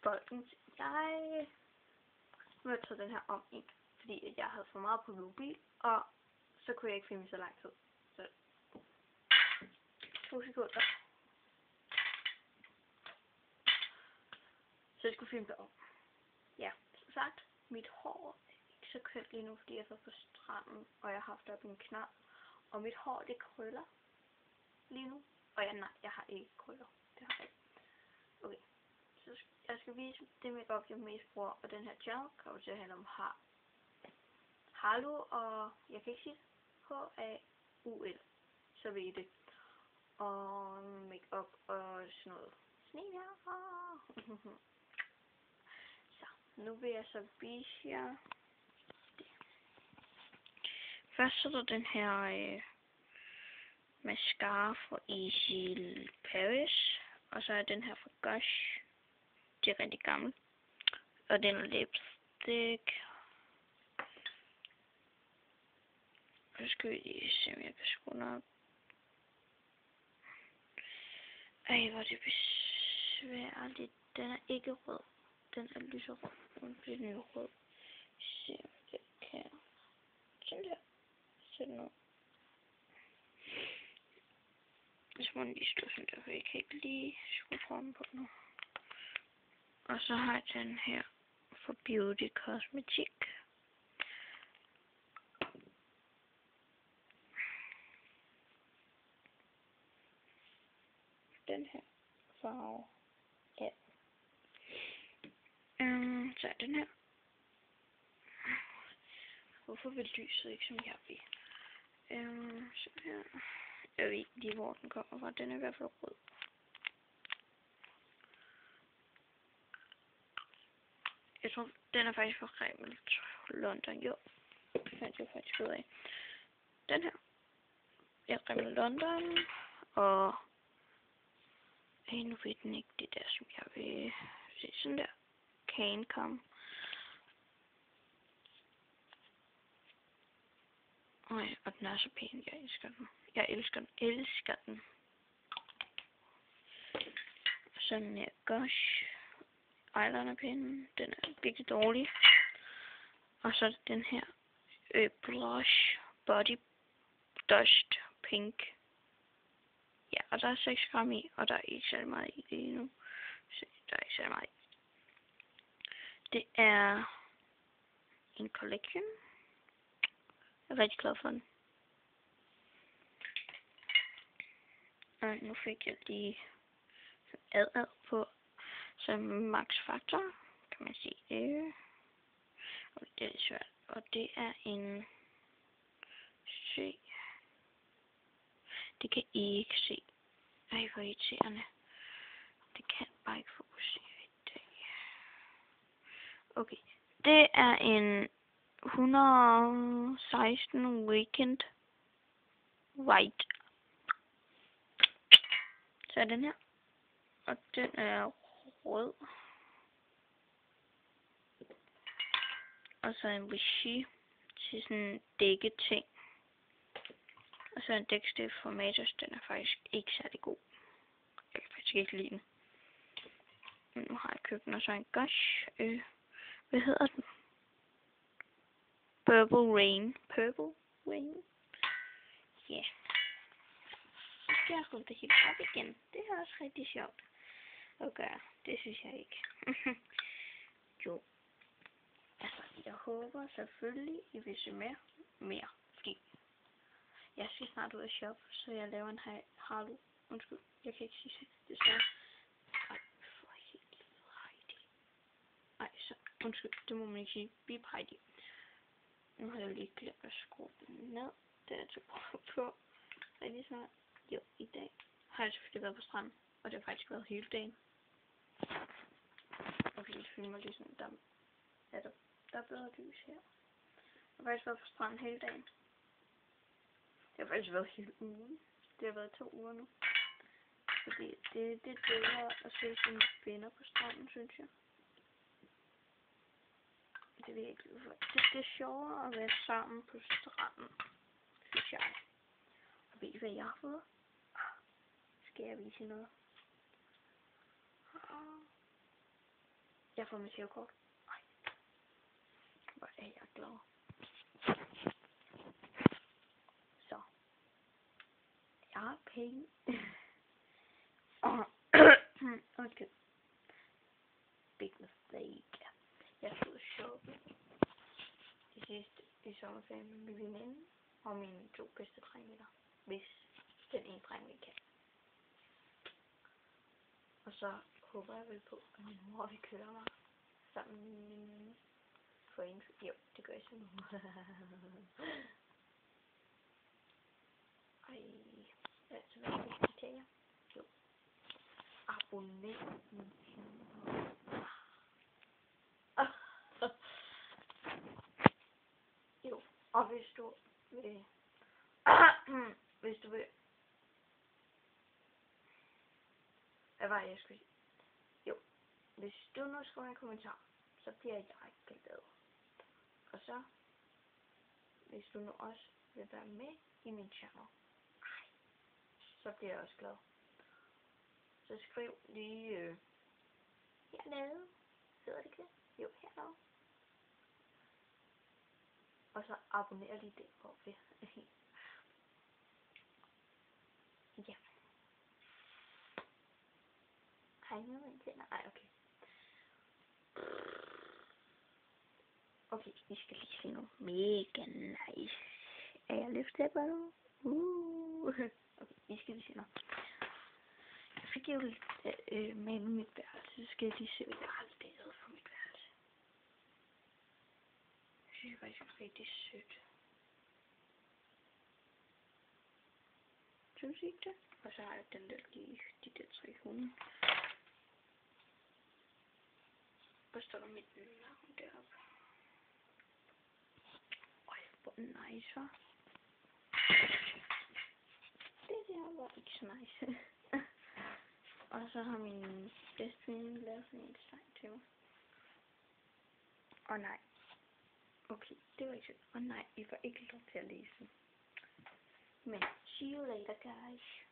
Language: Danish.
folkens, jeg må tage den her om igen, fordi jeg havde for meget på mobil, og så kunne jeg ikke filme så lang tid. Så 2 sekunder. Så jeg skulle filme det om. Ja, som sagt, mit hår er ikke så kønt lige nu, fordi jeg er på stranden, og jeg har haft op en knald. Og mit hår, det krøller lige nu. Og nej, jeg har ikke krøller. Det har jeg ikke. Okay, så jeg skal vise det makeup, jeg mest bruger, og den her channel kommer til at handle om Harlo, og jeg kan ikke sige H-A-U-L, så ved I det. Og makeup og sådan noget snevejr. Så, nu vil jeg så vise jer det. Først så er der den her mascara fra Easy Paris, og så er den her fra Gush. Det er rigtig gammel. Og den er lipstick. Så skal vi lige se, om jeg kan skrue den op. Ej, hvor er det besværligt. Den er ikke rød. Den er lyserød. Den bliver den jo rød. Se, om det kan. Sådan der. Sæt den ud. Så må den lige stå sådan der, for jeg kan ikke lige skrue den på nu. Og så har jeg den her for Beauty Cosmetic. Den her farve. Ja. Så er den her. Hvorfor vil lyset ikke, som jeg vil? Så her. Jeg ved ikke lige, hvor den kommer fra. Den er i hvert fald rød. Jeg tror, den er faktisk fra Rimmel London. Jo, det fandt jeg faktisk ud af. Den her. Ja, Rimmel London. Og nu ved den ikke det der, som jeg vil se. Sådan der. Cancom. Og den er så pæn. Jeg elsker den. Jeg elsker den. Sådan her Gush eyelinerpinden. Den er virkelig dårlig. Og så den her Blush Body Dust Pink. Ja, og der er 6 gram i, og der er ikke særlig meget i lige nu. Så der er ikke særlig meget i. Det er en collection. Jeg er rigtig glad for den. Og nu fik jeg lige ad på som Max Factor, kan man sige det. Og det er lidt svært. Og det er en se. Det kan I ikke se. Ej, hvor irriterende. Det kan bare ikke fokusere i dag. Okay. Det er en 116 Weekend White. Så er den her. Og den er rød. Og så en Vichy til sådan dække ting. Og så en dækstift fra Matos. Den er faktisk ikke særlig god. Jeg kan faktisk ikke lide den. Men nu har jeg købt den. Og så en Gush. Hvad hedder den? Purple Rain. Purple Rain? Ja. Yeah. Så skal jeg rulle det helt op igen. Det er også rigtig sjovt at gøre. Det synes jeg ikke. Jo. Altså, jeg håber selvfølgelig, I vil se mere. Fordi jeg skal snart ud af shop, så jeg laver en Harlo. Undskyld, jeg kan ikke sige det så. Ej, for helt Heidi. Ej, så undskyld, det må man ikke sige. Bip Heidi. Nu har jeg lige glemt at skrue den ned. Det er altså på. Rigtig snart. Jo, i dag har jeg selvfølgelig været på stranden, og det har faktisk været hele dagen. Og vi filmer lige sådan, der er bedre lys her. Jeg har faktisk været på stranden hele dagen. Det har faktisk været hele ugen. Det har været 2 uger nu. Fordi det er bedre at se sine venner på stranden, synes jeg. Det ved jeg ikke hvorfor. Det er sjovere at være sammen på stranden, synes jeg. Og ved I, hvad jeg har fået? Skal jeg vise noget? Jeg får mit kort. Ej. Hvor er jeg glad. Så. Jeg har penge. Okay. Big mistake. Jeg skulle shoppe det sidste i sommerferien med min veninde og mine 2 bedste drenge, hvis den ene dreng vi kan. Og så håber jeg vel på, at min mor vil køre mig sammen med min veninde for en. Jo, det gør jeg så nu. Ej, altså hvad skal jeg tage jer? Jo. Abonner min channel. Jo, og hvis du vil hvis du vil hvad var det, jeg skulle sige? Jo, hvis du nu skriver en kommentar, så bliver jeg glad. Og så hvis du nu også vil være med i min channel, så bliver jeg også glad. Så skriv lige hernede. Hedder det ikke det? Jo, hernede. Og så abonner lige det på det. Ja. Har I noget med tænder? Ej, okay. Okay, vi skal lige se noget mega nice. Er jeg lyst på nu? Okay, vi skal lige se noget. Jeg fik jo lidt med mit værelse, så skal jeg lige se, hvad jeg har lavet for mit værelse. Jeg synes faktisk, det er rigtig sødt. Synes I ikke det? Og så har jeg den der lige, de der 3 hunde. Og så står der mit navn deroppe. Øj, hvor nice, hva'? Det der var ikke så nice. Og så har min bedste veninde lavet sådan en sang til mig. Og nej. Okay, det var ikke så. Og nej, I får ikke lov til at læse den. Men see you later, guys.